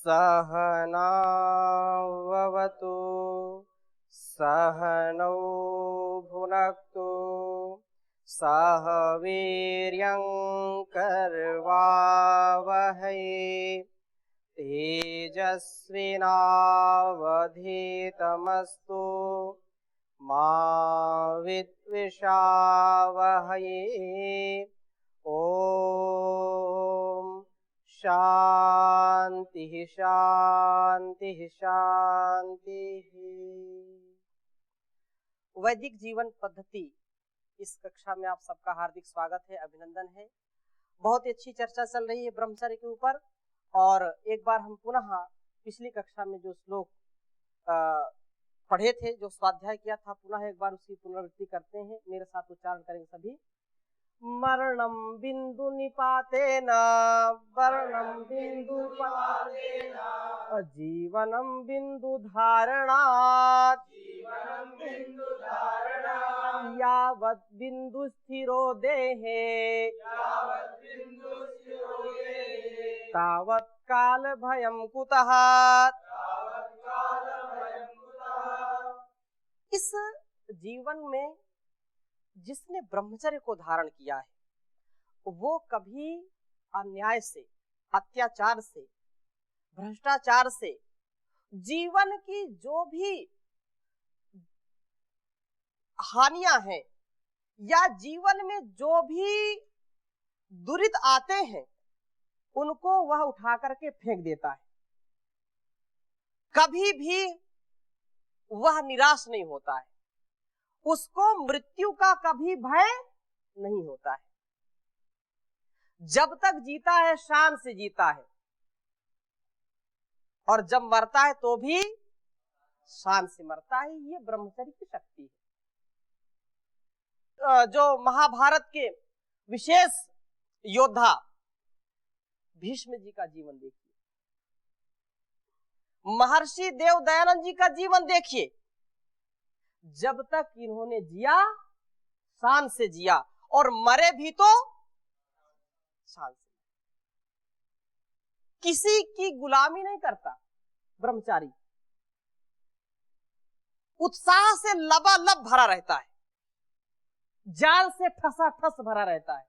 सहनाववतु सहनौ भुनक्तु सह वीर्यं करवावहै तेजस्विनावधीतमस्तु मा विद्विषावहै। ओम शांति शांति शांति। वैदिक जीवन पद्धति इस कक्षा में आप सबका हार्दिक स्वागत है, अभिनंदन है। बहुत ही अच्छी चर्चा चल रही है ब्रह्मचर्य के ऊपर, और एक बार हम पुनः पिछली कक्षा में जो श्लोक पढ़े थे, जो स्वाध्याय किया था, पुनः एक बार उसकी पुनरावृत्ति करते हैं। मेरे साथ उच्चारण करेंगे सभी। मरणं बिंदु निपातेन वर्णं बिंदु निपातेन जीवनं बिंदु धारणात् यावत् बिंदु स्थिरो देहे तावत् काल भयं कुतः। इस जीवन में जिसने ब्रह्मचर्य को धारण किया है वो कभी अन्याय से, अत्याचार से, भ्रष्टाचार से, जीवन की जो भी हानियां हैं या जीवन में जो भी दुरित आते हैं उनको वह उठा करके फेंक देता है। कभी भी वह निराश नहीं होता है, उसको मृत्यु का कभी भय नहीं होता है। जब तक जीता है शान से जीता है, और जब मरता है तो भी शान से मरता है। ये ब्रह्मचर्य की शक्ति है। जो महाभारत के विशेष योद्धा भीष्म जी का जीवन देखिए, महर्षि देव दयानंद जी का जीवन देखिए। जब तक इन्होंने जिया शान से जिया, और मरे भी तो शान से। किसी की गुलामी नहीं करता ब्रह्मचारी, उत्साह से लबालब भरा रहता है, जान से ठसाठस भरा रहता है।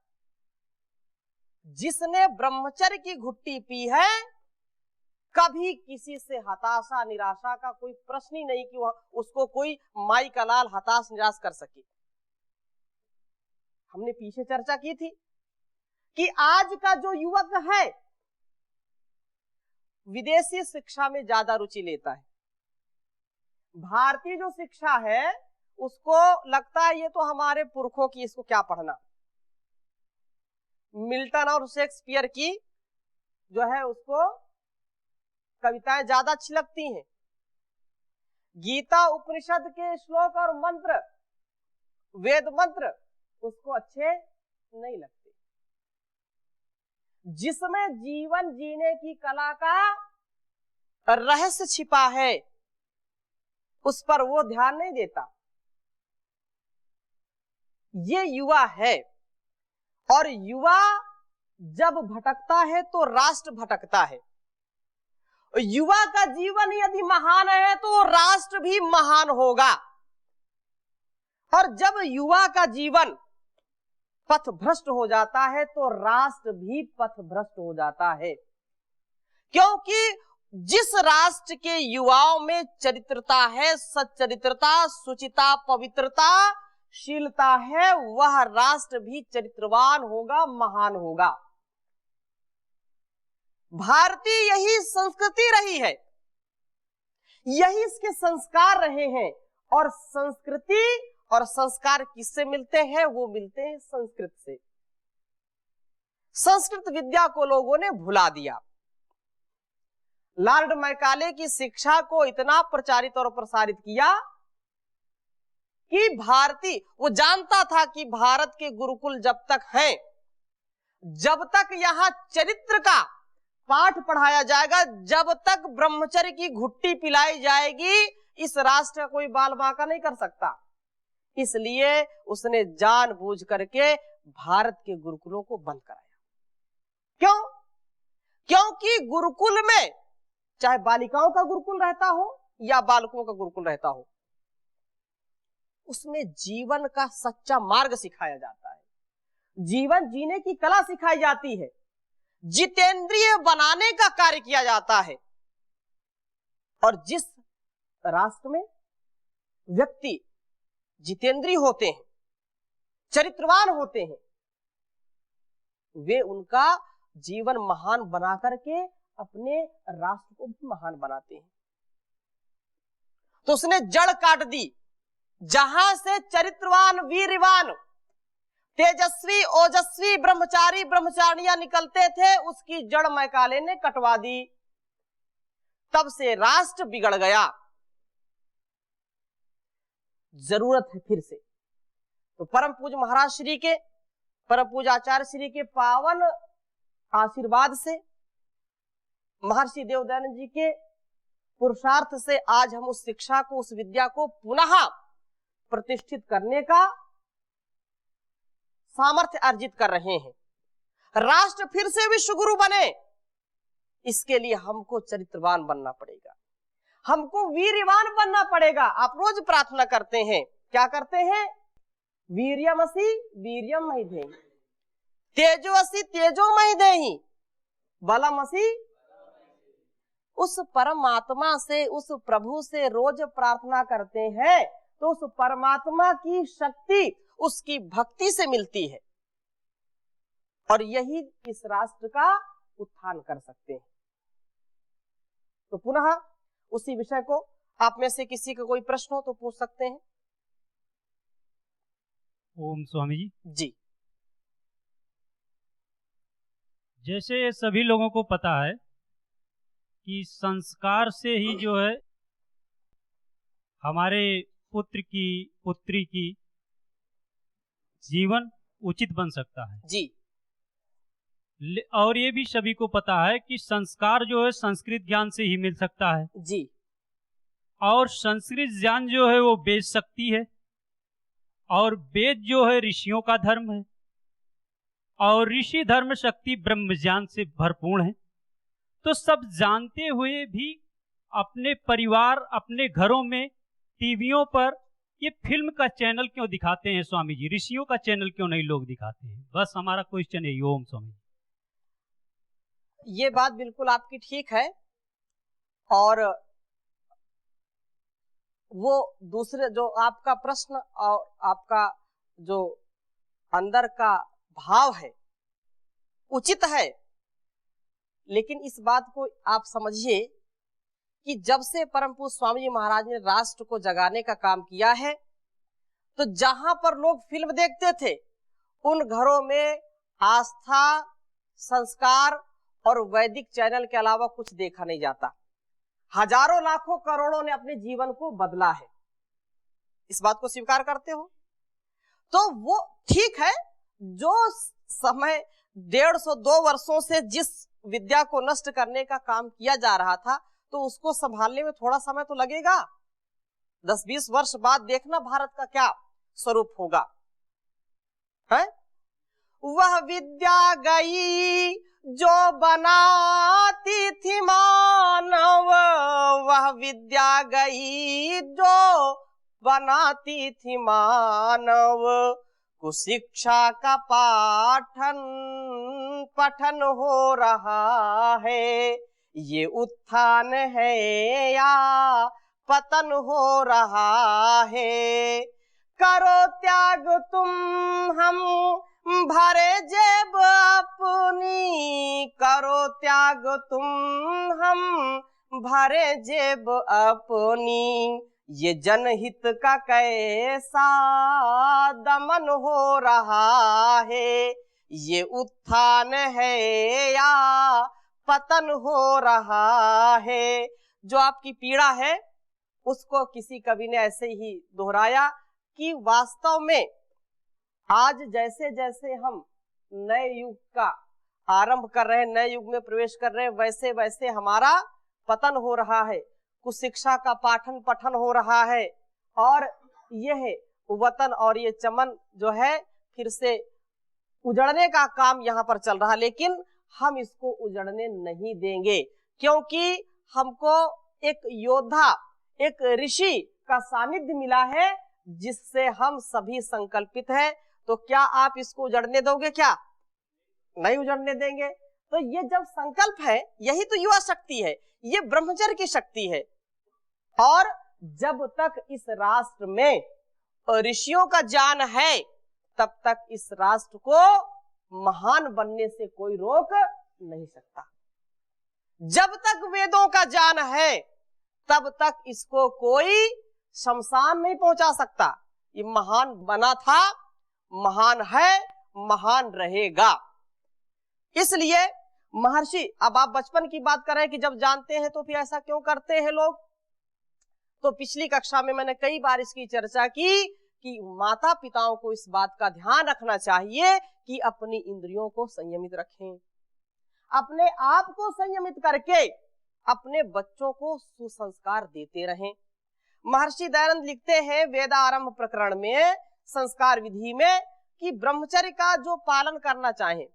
जिसने ब्रह्मचर्य की घुट्टी पी है कभी किसी से हताशा निराशा का कोई प्रश्न ही नहीं कि वह उसको कोई माई का लाल हताश निराश कर सके। हमने पीछे चर्चा की थी कि आज का जो युवक है विदेशी शिक्षा में ज्यादा रुचि लेता है। भारतीय जो शिक्षा है उसको लगता है ये तो हमारे पुरखों की, इसको क्या पढ़ना। मिल्टन और शेक्सपियर की जो है उसको कविताएं ज्यादा अच्छी लगती हैं। गीता उपनिषद के श्लोक और मंत्र, वेद मंत्र उसको अच्छे नहीं लगते। जिसमें जीवन जीने की कला का रहस्य छिपा है उस पर वो ध्यान नहीं देता। ये युवा है, और युवा जब भटकता है तो राष्ट्र भटकता है। युवा का जीवन यदि महान है तो राष्ट्र भी महान होगा। और जब युवा का जीवन पथ भ्रष्ट हो जाता है तो राष्ट्र भी पथ भ्रष्ट हो जाता है। क्योंकि जिस राष्ट्र के युवाओं में चरित्रता है, सच्चरित्रता, शुचिता, पवित्रता, शीलता है, वह राष्ट्र भी चरित्रवान होगा, महान होगा। भारतीय यही संस्कृति रही है, यही इसके संस्कार रहे हैं। और संस्कृति और संस्कार किससे मिलते हैं? वो मिलते हैं संस्कृत से। संस्कृत विद्या को लोगों ने भुला दिया। लॉर्ड मैकाले की शिक्षा को इतना प्रचारित और प्रसारित किया कि भारतीय, वो जानता था कि भारत के गुरुकुल जब तक हैं, जब तक यहां चरित्र का पाठ पढ़ाया जाएगा, जब तक ब्रह्मचर्य की घुट्टी पिलाई जाएगी, इस राष्ट्र का कोई बाल बांका नहीं कर सकता। इसलिए उसने जानबूझ करके भारत के गुरुकुलों को बंद कराया। क्यों? क्योंकि गुरुकुल में चाहे बालिकाओं का गुरुकुल रहता हो या बालकों का गुरुकुल रहता हो, उसमें जीवन का सच्चा मार्ग सिखाया जाता है, जीवन जीने की कला सिखाई जाती है, जितेंद्रिय बनाने का कार्य किया जाता है। और जिस राष्ट्र में व्यक्ति जितेंद्रिय होते हैं, चरित्रवान होते हैं, वे उनका जीवन महान बना करके अपने राष्ट्र को भी महान बनाते हैं। तो उसने जड़ काट दी, जहां से चरित्रवान, वीरवान, तेजस्वी, ओजस्वी ब्रह्मचारी, ब्रह्मचारियां निकलते थे, उसकी जड़ मैकाले ने कटवा दी। तब से राष्ट्र बिगड़ गया। जरूरत है फिर से तो परम पूज्य महाराज श्री के, परम पूज्य आचार्य श्री के पावन आशीर्वाद से, महर्षि देवदयानंद जी के पुरुषार्थ से आज हम उस शिक्षा को, उस विद्या को पुनः प्रतिष्ठित करने का सामर्थ्य अर्जित कर रहे हैं। राष्ट्र फिर से विश्व गुरु बने, इसके लिए हमको चरित्रवान बनना पड़ेगा, हमको वीरवान बनना पड़ेगा। आप रोज प्रार्थना करते हैं, क्या करते हैं? वीर्यमसि वीर्यम महि देहि, तेजोसि तेजो महि देहि, बलमसि। उस परमात्मा से, उस प्रभु से रोज प्रार्थना करते हैं तो उस परमात्मा की शक्ति उसकी भक्ति से मिलती है, और यही इस राष्ट्र का उत्थान कर सकते हैं। तो पुनः उसी विषय को आप में से किसी का कोई प्रश्न हो तो पूछ सकते हैं। ओम स्वामी जी। जी, जैसे सभी लोगों को पता है कि संस्कार से ही जो है हमारे पुत्र की, पुत्री की जीवन उचित बन सकता है जी, और ये भी सभी को पता है कि संस्कार जो है संस्कृत ज्ञान से ही मिल सकता है जी, और संस्कृत ज्ञान जो है वो वेद शक्ति है, और वेद जो है ऋषियों का धर्म है, और ऋषि धर्म शक्ति ब्रह्म ज्ञान से भरपूर है। तो सब जानते हुए भी अपने परिवार, अपने घरों में, टीवियों पर ये फिल्म का चैनल क्यों दिखाते हैं स्वामी जी? ऋषियों का चैनल क्यों नहीं लोग दिखाते हैं? बस हमारा क्वेश्चन है। ओम स्वामी। ये बात बिल्कुल आपकी ठीक है, और वो दूसरे जो आपका प्रश्न और आपका जो अंदर का भाव है उचित है, लेकिन इस बात को आप समझिए कि जब से परम पूज्य स्वामी जी महाराज ने राष्ट्र को जगाने का काम किया है, तो जहां पर लोग फिल्म देखते थे उन घरों में आस्था, संस्कार और वैदिक चैनल के अलावा कुछ देखा नहीं जाता। हजारों, लाखों, करोड़ों ने अपने जीवन को बदला है। इस बात को स्वीकार करते हो? तो वो ठीक है, जो समय 150-2 वर्षों से जिस विद्या को नष्ट करने का काम किया जा रहा था, तो उसको संभालने में थोड़ा समय तो लगेगा। 10-20 वर्ष बाद देखना भारत का क्या स्वरूप होगा, है? वह विद्या गई जो बनाती थी मानव, वह विद्या गई जो बनाती थी मानव, कुशिक्षा का पाठन पठन हो रहा है, ये उत्थान है या पतन हो रहा है। करो त्याग तुम हम भरे जेब अपनी, करो त्याग तुम हम भरे जेब अपनी, ये जनहित का कैसा दमन हो रहा है, ये उत्थान है या पतन हो रहा है। जो आपकी पीड़ा है उसको किसी कवि ने ऐसे ही दोहराया कि वास्तव में आज जैसे जैसे हम नए युग का आरंभ कर रहे हैं, नए युग में प्रवेश कर रहे हैं, वैसे वैसे हमारा पतन हो रहा है, कुछ शिक्षा का पाठन पठन हो रहा है, और यह वतन और ये चमन जो है फिर से उजड़ने का काम यहाँ पर चल रहा है। लेकिन हम इसको उजड़ने नहीं देंगे, क्योंकि हमको एक योद्धा, एक ऋषि का सानिध्य मिला है जिससे हम सभी संकल्पित हैं। तो क्या आप इसको उजड़ने दोगे? क्या नहीं उजड़ने देंगे। तो ये जब संकल्प है, यही तो युवा शक्ति है, ये ब्रह्मचर्य की शक्ति है। और जब तक इस राष्ट्र में ऋषियों का ज्ञान है, तब तक इस राष्ट्र को महान बनने से कोई रोक नहीं सकता। जब तक वेदों का ज्ञान है, तब तक इसको कोई शमशान नहीं पहुंचा सकता। ये महान बना था, महान है, महान रहेगा। इसलिए महर्षि, अब आप बचपन की बात कर रहे हैं कि जब जानते हैं तो फिर ऐसा क्यों करते हैं लोग। तो पिछली कक्षा में मैंने कई बार इसकी चर्चा की कि माता पिताओं को इस बात का ध्यान रखना चाहिए कि अपनी इंद्रियों को संयमित रखें, अपने आप को संयमित करके अपने बच्चों को सुसंस्कार देते रहें। महर्षि दयानंद लिखते हैं वेदारंभ प्रकरण में, संस्कार विधि में, कि ब्रह्मचर्य का जो पालन करना चाहे,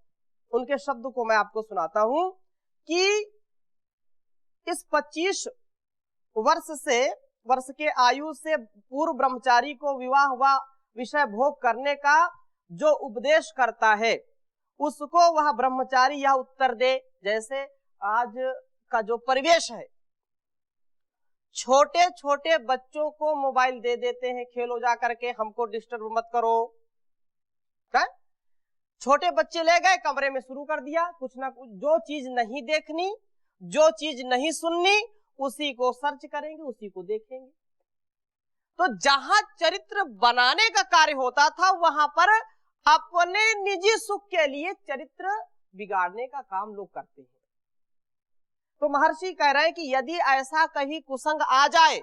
उनके शब्द को मैं आपको सुनाता हूं कि इस 25 वर्ष के आयु से पूर्व ब्रह्मचारी को विवाह व विषय भोग करने का जो उपदेश करता है, उसको वह ब्रह्मचारी यह उत्तर दे। जैसे आज का जो परिवेश है, छोटे छोटे बच्चों को मोबाइल दे देते हैं, खेलो जा करके, हमको डिस्टर्ब मत करो। क्या? छोटे बच्चे ले गए कमरे में, शुरू कर दिया कुछ ना कुछ, जो चीज नहीं देखनी, जो चीज नहीं सुननी, उसी को सर्च करेंगे, उसी को देखेंगे। तो जहां चरित्र बनाने का कार्य होता था, वहां पर अपने निजी सुख के लिए चरित्र बिगाड़ने का काम लोग करते हैं। तो महर्षि कह रहे हैं कि यदि ऐसा कहीं कुसंग आ जाए,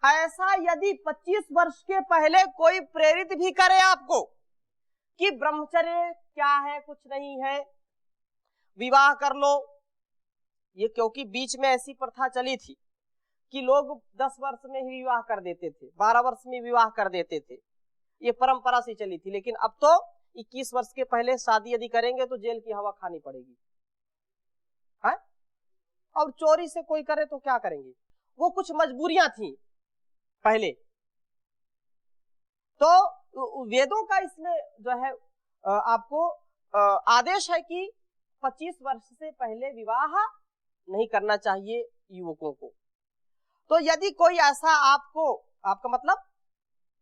ऐसा यदि 25 वर्ष के पहले कोई प्रेरित भी करे आपको कि ब्रह्मचर्य क्या है, कुछ नहीं है, विवाह कर लो। ये क्योंकि बीच में ऐसी प्रथा चली थी कि लोग 10 वर्ष में ही विवाह कर देते थे, 12 वर्ष में विवाह कर देते थे, ये परंपरा से चली थी। लेकिन अब तो 21 वर्ष के पहले शादी यदि करेंगे तो जेल की हवा खानी पड़ेगी है? और चोरी से कोई करे तो क्या करेंगे? वो कुछ मजबूरियां थी पहले। तो वेदों का इसमें जो है आपको आदेश है कि 25 वर्ष से पहले विवाह नहीं करना चाहिए युवकों को। तो यदि कोई ऐसा आपका मतलब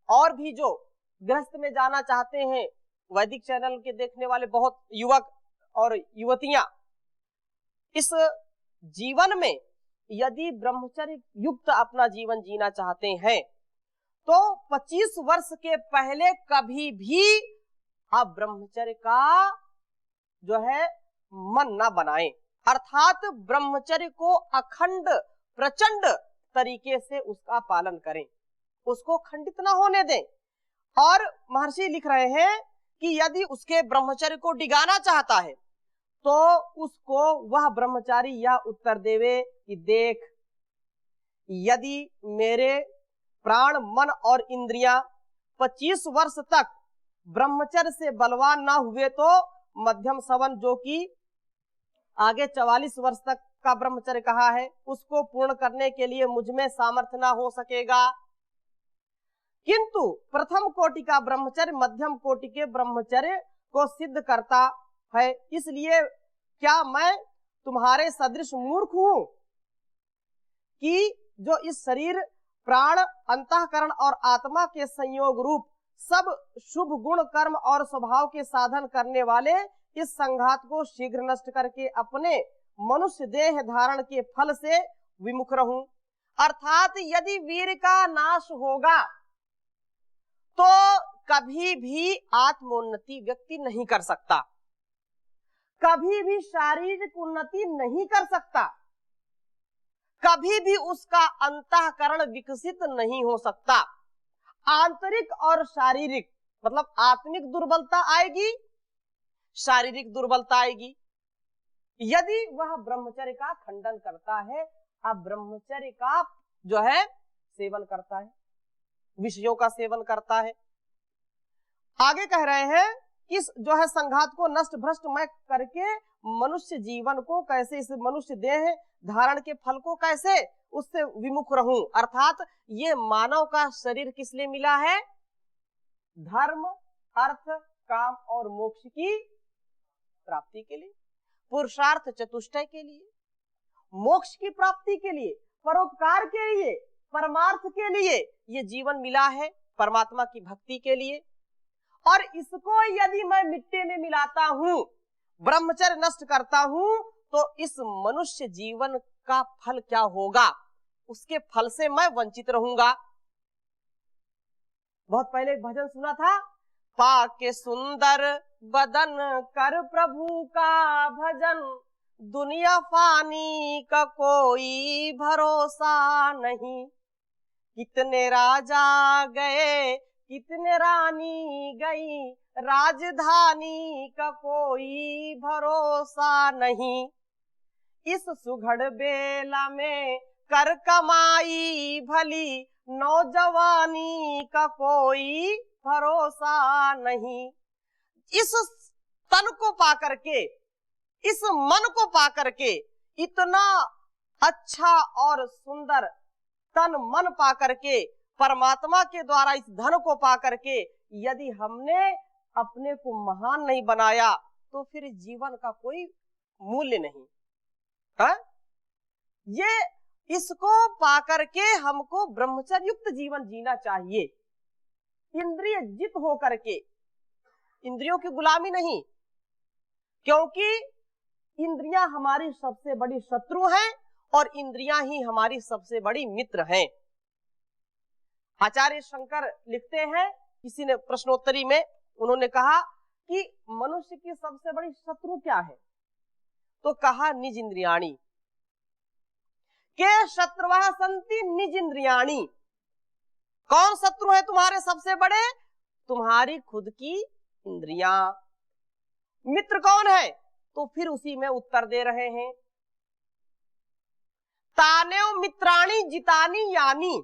और भी जो गृहस्थ में जाना चाहते हैं, वैदिक चैनल के देखने वाले बहुत युवक और युवतियां इस जीवन में यदि ब्रह्मचर्य युक्त अपना जीवन जीना चाहते हैं, तो 25 वर्ष के पहले कभी भी आप ब्रह्मचर्य का जो है मन ना बनाएं। अर्थात ब्रह्मचर्य को अखंड प्रचंड तरीके से उसका पालन करें, उसको खंडित ना होने दें। और महर्षि लिख रहे हैं कि यदि उसके ब्रह्मचर्य को डिगाना चाहता है तो उसको वह ब्रह्मचारी यह उत्तर देवे कि देख, यदि मेरे प्राण, मन और इंद्रियां 25 वर्ष तक ब्रह्मचर्य से बलवान ना हुए तो मध्यम सवन, जो कि आगे 44 वर्ष तक का ब्रह्मचर्य कहा है, उसको पूर्ण करने के लिए मुझ में सामर्थ्य ना हो सकेगा। किंतु प्रथम कोटि का ब्रह्मचर्य मध्यम कोटि के ब्रह्मचर्य को सिद्ध करता है। इसलिए क्या मैं तुम्हारे सदृश मूर्ख हूं कि जो इस शरीर, प्राण, अंतःकरण और आत्मा के संयोग रूप सब शुभ गुण, कर्म और स्वभाव के साधन करने वाले इस संघात को शीघ्र नष्ट करके अपने मनुष्य देह धारण के फल से विमुख रहूं। अर्थात यदि वीर का नाश होगा तो कभी भी आत्मोन्नति व्यक्ति नहीं कर सकता, कभी भी शारीरिक उन्नति नहीं कर सकता, कभी भी उसका अंतःकरण विकसित नहीं हो सकता। आंतरिक और शारीरिक मतलब आत्मिक दुर्बलता आएगी, शारीरिक दुर्बलता आएगी यदि वह ब्रह्मचर्य का खंडन करता है, अब ब्रह्मचर्य का जो है सेवन करता है, विषयों का सेवन करता है। आगे कह रहे हैं किस जो है संघात को नष्ट भ्रष्ट मैं करके मनुष्य जीवन को कैसे, इस मनुष्य देह धारण के फल को कैसे उससे विमुख रहूं। अर्थात ये मानव का शरीर किस लिए मिला है? धर्म, अर्थ, काम और मोक्ष की प्राप्ति के लिए, पुरुषार्थ चतुष्टय के लिए, मोक्ष की प्राप्ति के लिए, परोपकार के लिए, परमार्थ के लिए ये जीवन मिला है, परमात्मा की भक्ति के लिए। और इसको यदि मैं मिट्टी में मिलाता हूं, ब्रह्मचर्य नष्ट करता हूं, तो इस मनुष्य जीवन का फल क्या होगा? उसके फल से मैं वंचित रहूंगा। बहुत पहले एक भजन सुना था, पाके सुंदर बदन कर प्रभु का भजन, दुनिया फानी का कोई भरोसा नहीं। कितने राजा गए, कितने रानी गई, राजधानी का कोई भरोसा नहीं। इस सुघड़ बेला में कर कमाई भली, नौजवानी का कोई भरोसा नहीं। इस तन को पाकर के, इस मन को पाकर के, इतना अच्छा और सुंदर तन मन पाकर के, परमात्मा के द्वारा इस धन को पाकर के यदि हमने अपने को महान नहीं बनाया तो फिर जीवन का कोई मूल्य नहीं है। ये इसको पाकर के हमको ब्रह्मचर्य युक्त जीवन जीना चाहिए, इंद्रिय जित होकर के, इंद्रियों की गुलामी नहीं, क्योंकि इंद्रियां हमारी सबसे बड़ी शत्रु हैं और इंद्रियां ही हमारी सबसे बड़ी मित्र हैं। आचार्य शंकर लिखते हैं, किसी ने प्रश्नोत्तरी में उन्होंने कहा कि मनुष्य की सबसे बड़ी शत्रु क्या है? तो कहा निज इंद्रियाणी के शत्रुवः सन्ति निज इंद्रियाणी। कौन शत्रु है तुम्हारे सबसे बड़े? तुम्हारी खुद की इंद्रियां। मित्र कौन है? तो फिर उसी में उत्तर दे रहे हैं, तानेव मित्राणी जितानी यानी।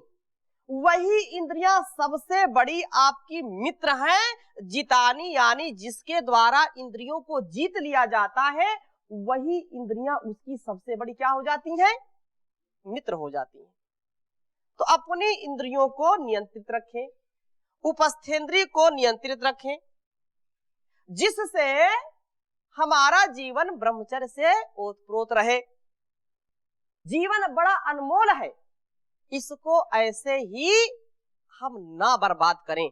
वही इंद्रियां सबसे बड़ी आपकी मित्र हैं, जितानी यानी जिसके द्वारा इंद्रियों को जीत लिया जाता है, वही इंद्रियां उसकी सबसे बड़ी क्या हो जाती हैं? मित्र हो जाती हैं। तो अपनी इंद्रियों को नियंत्रित रखें, उपस्थेंद्रिय को नियंत्रित रखें, जिससे हमारा जीवन ब्रह्मचर्य से ओतप्रोत रहे। जीवन बड़ा अनमोल है, इसको ऐसे ही हम ना बर्बाद करें,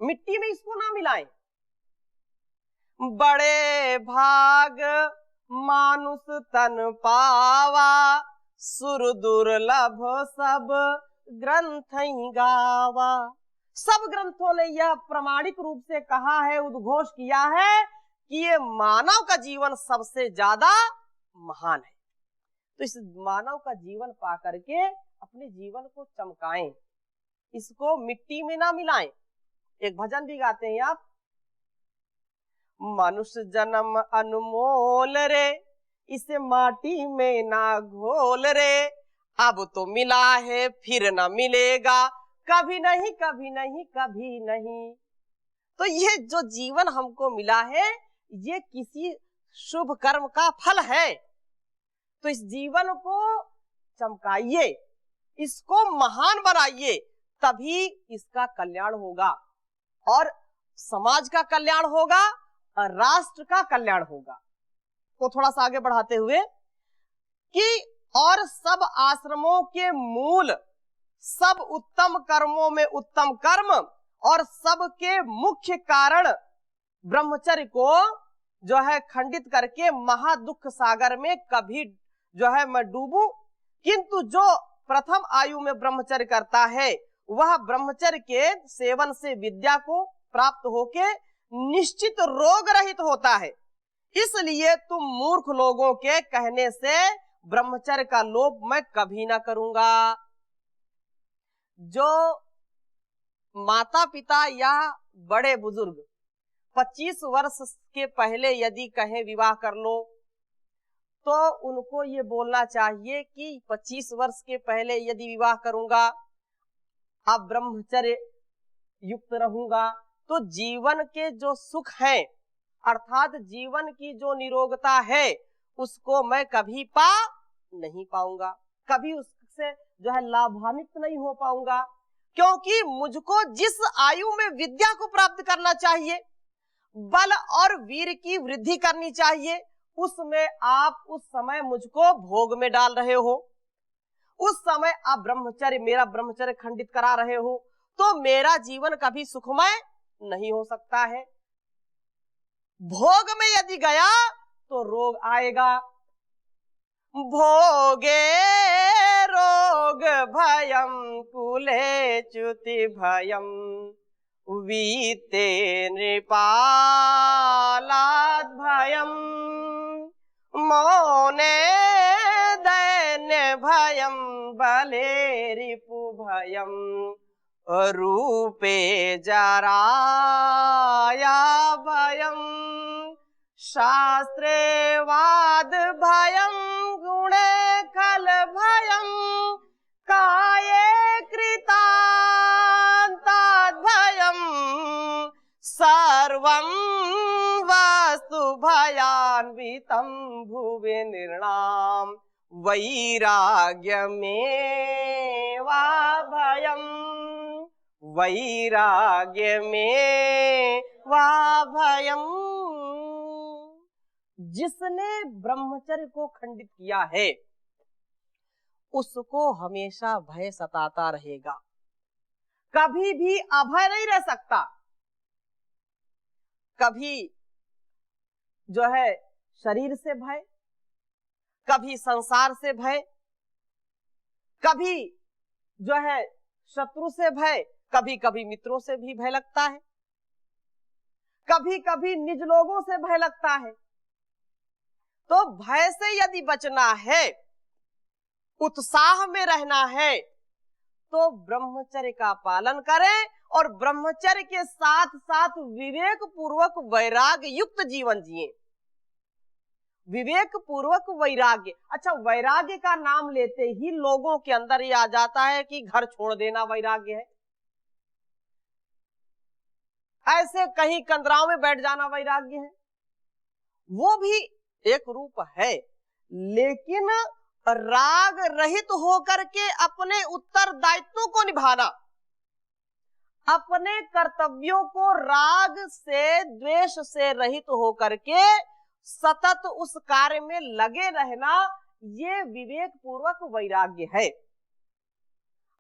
मिट्टी में इसको ना मिलाएं। बड़े भाग मानुष तन पावा, सुर दुर्लभ सब ग्रंथ गावा। सब ग्रंथों ने यह प्रामाणिक रूप से कहा है, उद्घोष किया है कि ये मानव का जीवन सबसे ज्यादा महान है। तो इस मानव का जीवन पा करके अपने जीवन को चमकाएं, इसको मिट्टी में ना मिलाएं। एक भजन भी गाते हैं आप, मनुष्य जन्म अनमोल रे, इसे माटी में ना घोल रे। अब तो मिला है फिर ना मिलेगा, कभी नहीं कभी नहीं कभी नहीं। तो ये जो जीवन हमको मिला है, ये किसी शुभ कर्म का फल है। तो इस जीवन को चमकाइए, इसको महान बनाइए, तभी इसका कल्याण होगा और समाज का कल्याण होगा और राष्ट्र का कल्याण होगा। को थोड़ा सा आगे बढ़ाते हुए कि और सब आश्रमों के मूल, सब उत्तम कर्मों में उत्तम कर्म और सबके मुख्य कारण ब्रह्मचर्य को जो है खंडित करके महादुख सागर में कभी जो है मैं डूबूं। किंतु जो प्रथम आयु में ब्रह्मचर्य करता है, वह ब्रह्मचर्य के सेवन से विद्या को प्राप्त होके निश्चित रोग रहित होता है। इसलिए तुम मूर्ख लोगों के कहने से ब्रह्मचर्य का लोप मैं कभी ना करूंगा। जो माता पिता या बड़े बुजुर्ग 25 वर्ष के पहले यदि कहें विवाह कर लो, तो उनको ये बोलना चाहिए कि 25 वर्ष के पहले यदि विवाह करूंगा, अब ब्रह्मचर्य युक्त रहूंगा, तो जीवन के जो सुख हैं अर्थात जीवन की जो निरोगता है उसको मैं कभी पा नहीं पाऊंगा, कभी उससे जो है लाभान्वित नहीं हो पाऊंगा, क्योंकि मुझको जिस आयु में विद्या को प्राप्त करना चाहिए, बल और वीर की वृद्धि करनी चाहिए, उसमें आप उस समय मुझको भोग में डाल रहे हो, उस समय आप ब्रह्मचर्य, मेरा ब्रह्मचर्य खंडित करा रहे हो, तो मेरा जीवन कभी सुखमय नहीं हो सकता है। भोग में यदि गया तो रोग आएगा। भोगे रोग भयम कुले च्युति भयम वीते नृपालाद भयम मौने दैन्य भयम बले रिपु भयम रूपे जराया भयम शास्त्रे वाद भयम गुणे खल भयम काये कृतांताद भयम सर्वं वस्तु भयान्वितं भुवि निर्णाम वैराग्य में वा भयम वैराग्य में वा भयम। जिसने ब्रह्मचर्य को खंडित किया है उसको हमेशा भय सताता रहेगा, कभी भी अभय नहीं रह सकता। कभी जो है शरीर से भय, कभी संसार से भय, कभी जो है शत्रु से भय, कभी कभी मित्रों से भी भय लगता है, कभी कभी निज लोगों से भय लगता है। तो भय से यदि बचना है, उत्साह में रहना है, तो ब्रह्मचर्य का पालन करें और ब्रह्मचर्य के साथ साथ विवेक पूर्वक वैराग्य युक्त जीवन जिए। विवेक पूर्वक वैराग्य, अच्छा वैराग्य का नाम लेते ही लोगों के अंदर ये आ जाता है कि घर छोड़ देना वैराग्य है, ऐसे कहीं कंदराव में बैठ जाना वैराग्य है। वो भी एक रूप है, लेकिन राग रहित होकर के अपने उत्तरदायित्वों को निभाना, अपने कर्तव्यों को राग से द्वेष से रहित होकर के सतत उस कार्य में लगे रहना, ये विवेक पूर्वक वैराग्य है।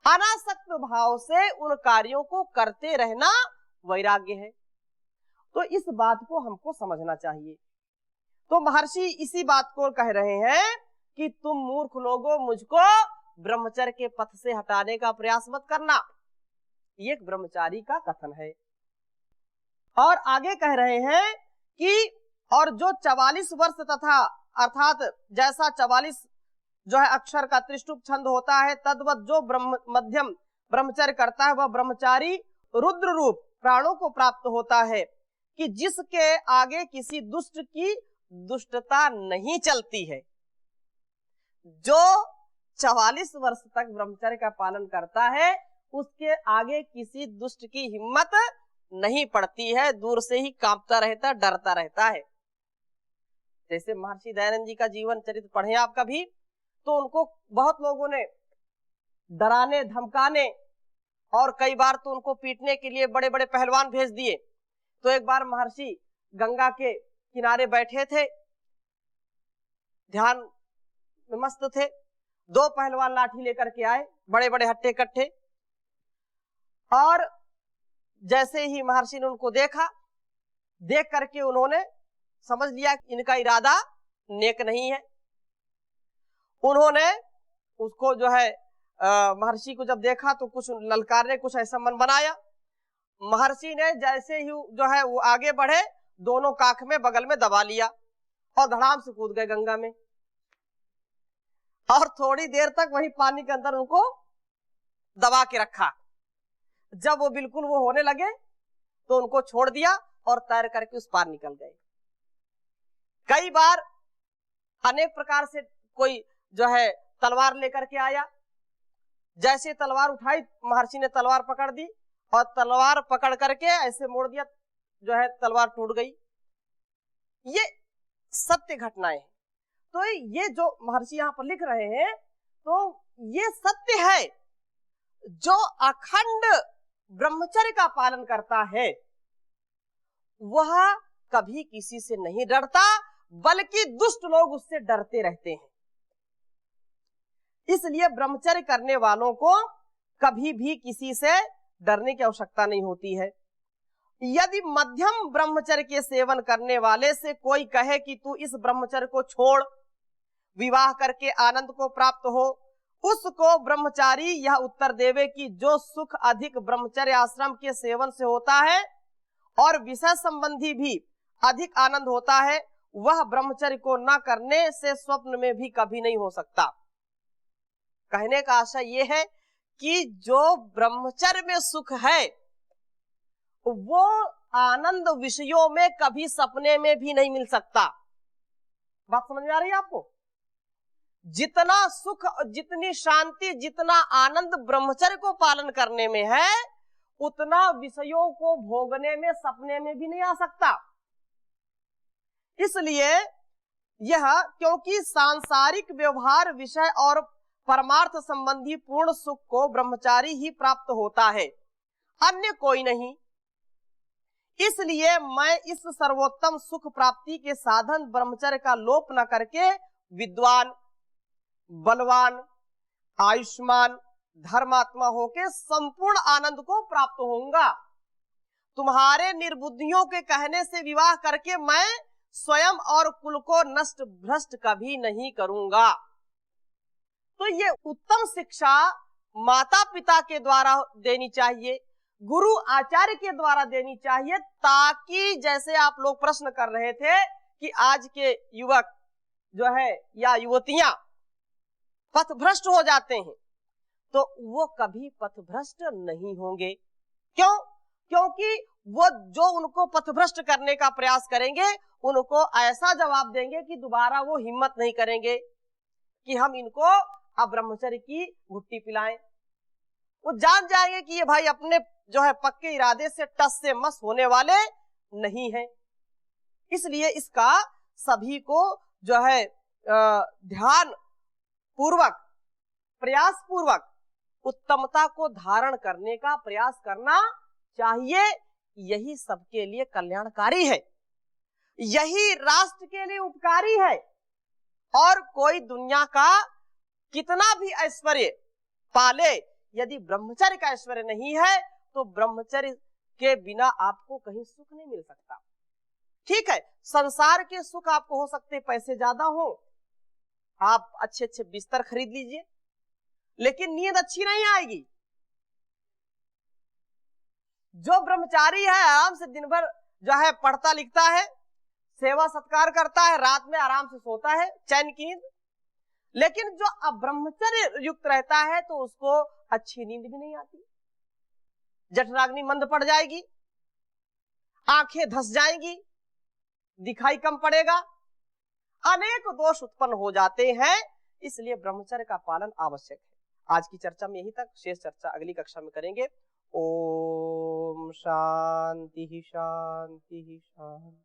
अनासक्त भाव से उन कार्यों को करते रहना वैराग्य है। तो इस बात को हमको समझना चाहिए। तो महर्षि इसी बात को कह रहे हैं कि तुम मूर्ख लोगों मुझको ब्रह्मचर्य के पथ से हटाने का प्रयास मत करना। ये एक ब्रह्मचारी का कथन है। और आगे कह रहे हैं कि और जो 44 वर्ष तथा अर्थात जैसा 44 जो है अक्षर का त्रिष्टुप छंद होता है, तद्वत जो मध्यम ब्रह्मचर्य करता है वह ब्रह्मचारी रुद्र रूप प्राणों को प्राप्त होता है, कि जिसके आगे किसी दुष्ट की दुष्टता नहीं चलती है। जो 44 वर्ष तक ब्रह्मचर्य का पालन करता है उसके आगे किसी दुष्ट की हिम्मत नहीं पड़ती है, दूर से ही कांपता रहता, डरता रहता है। जैसे महर्षि दयानंद जी का जीवन चरित्र पढ़े आप कभी, तो उनको बहुत लोगों ने डराने धमकाने और कई बार तो उनको पीटने के लिए बड़े बड़े पहलवान भेज दिए। तो एक बार महर्षि गंगा के किनारे बैठे थे, ध्यान में मस्त थे, दो पहलवान लाठी लेकर के आए, बड़े बड़े हट्टे कट्टे, और जैसे ही महर्षि ने उनको देखा, देख करके उन्होंने समझ लिया कि इनका इरादा नेक नहीं है। उन्होंने उसको जो है महर्षि को जब देखा तो कुछ ललकारने, कुछ ऐसा मन बनाया। महर्षि ने जैसे ही जो है वो आगे बढ़े, दोनों काख में बगल में दबा लिया और धड़ाम से कूद गए गंगा में। और थोड़ी देर तक वही पानी के अंदर उनको दबा के रखा। जब वो बिल्कुल वो होने लगे तो उनको छोड़ दिया और तैर करके उस पार निकल गए। कई बार अनेक प्रकार से कोई जो है तलवार लेकर के आया, जैसे तलवार उठाई महर्षि ने तलवार पकड़ दी और तलवार पकड़ करके ऐसे मोड़ दिया, जो है तलवार टूट गई। ये सत्य घटनाएं हैं। तो ये जो महर्षि यहाँ पर लिख रहे हैं, तो ये सत्य है। जो अखंड ब्रह्मचर्य का पालन करता है वह कभी किसी से नहीं डरता, बल्कि दुष्ट लोग उससे डरते रहते हैं। इसलिए ब्रह्मचर्य करने वालों को कभी भी किसी से डरने की आवश्यकता नहीं होती है। यदि मध्यम ब्रह्मचर्य के सेवन करने वाले से कोई कहे कि तू इस ब्रह्मचर्य को छोड़, विवाह करके आनंद को प्राप्त हो, उसको ब्रह्मचारी यह उत्तर देवे कि जो सुख अधिक ब्रह्मचर्य आश्रम के सेवन से होता है और विषय संबंधी भी अधिक आनंद होता है, वह ब्रह्मचर्य को न करने से स्वप्न में भी कभी नहीं हो सकता। कहने का आशय यह है कि जो ब्रह्मचर्य में सुख है वो आनंद विषयों में कभी सपने में भी नहीं मिल सकता। बात समझ में आ रही है आपको? जितना सुख, जितनी शांति, जितना आनंद ब्रह्मचर्य को पालन करने में है, उतना विषयों को भोगने में सपने में भी नहीं आ सकता। इसलिए यह, क्योंकि सांसारिक व्यवहार, विषय और परमार्थ संबंधी पूर्ण सुख को ब्रह्मचारी ही प्राप्त होता है, अन्य कोई नहीं। इसलिए मैं इस सर्वोत्तम सुख प्राप्ति के साधन ब्रह्मचर्य का लोप न करके विद्वान, बलवान, आयुष्मान, धर्मात्मा होके संपूर्ण आनंद को प्राप्त होऊंगा। तुम्हारे निर्बुद्धियों के कहने से विवाह करके मैं स्वयं और कुल को नष्ट भ्रष्ट कभी नहीं करूंगा। तो ये उत्तम शिक्षा माता पिता के द्वारा देनी चाहिए, गुरु आचार्य के द्वारा देनी चाहिए, ताकि जैसे आप लोग प्रश्न कर रहे थे कि आज के युवक जो है या युवतियां पथभ्रष्ट हो जाते हैं, तो वो कभी पथभ्रष्ट नहीं होंगे। क्यों? क्योंकि वो जो उनको पथभ्रष्ट करने का प्रयास करेंगे, उनको ऐसा जवाब देंगे कि दोबारा वो हिम्मत नहीं करेंगे कि हम इनको अब ब्रह्मचर्य की घुट्टी पिलाएं। वो जान जाएंगे कि ये भाई अपने जो है पक्के इरादे से टस से मस होने वाले नहीं है। इसलिए इसका सभी को जो है ध्यान पूर्वक, प्रयास पूर्वक उत्तमता को धारण करने का प्रयास करना चाहिए। यही सबके लिए कल्याणकारी है, यही राष्ट्र के लिए उपकारी है। और कोई दुनिया का कितना भी ऐश्वर्य पाले, यदि ब्रह्मचर्य का ऐश्वर्य नहीं है तो ब्रह्मचर्य के बिना आपको कहीं सुख नहीं मिल सकता। ठीक है, संसार के सुख आपको हो सकते पैसे ज्यादा हो, आप अच्छे अच्छे बिस्तर खरीद लीजिए, लेकिन नींद अच्छी नहीं आएगी। जो ब्रह्मचारी है आराम से दिन भर जो है पढ़ता लिखता है, सेवा सत्कार करता है, रात में आराम से सोता है, चैन की नींद। लेकिन जो अब्रह्मचर्य युक्त रहता है तो उसको अच्छी नींद भी नहीं आती, जठराग्नि मंद पड़ जाएगी, आंखें धस जाएंगी, दिखाई कम पड़ेगा, अनेक दोष उत्पन्न हो जाते हैं। इसलिए ब्रह्मचर्य का पालन आवश्यक है। आज की चर्चा में यही तक, शेष चर्चा अगली कक्षा में करेंगे। ओम शांति शांति शांति।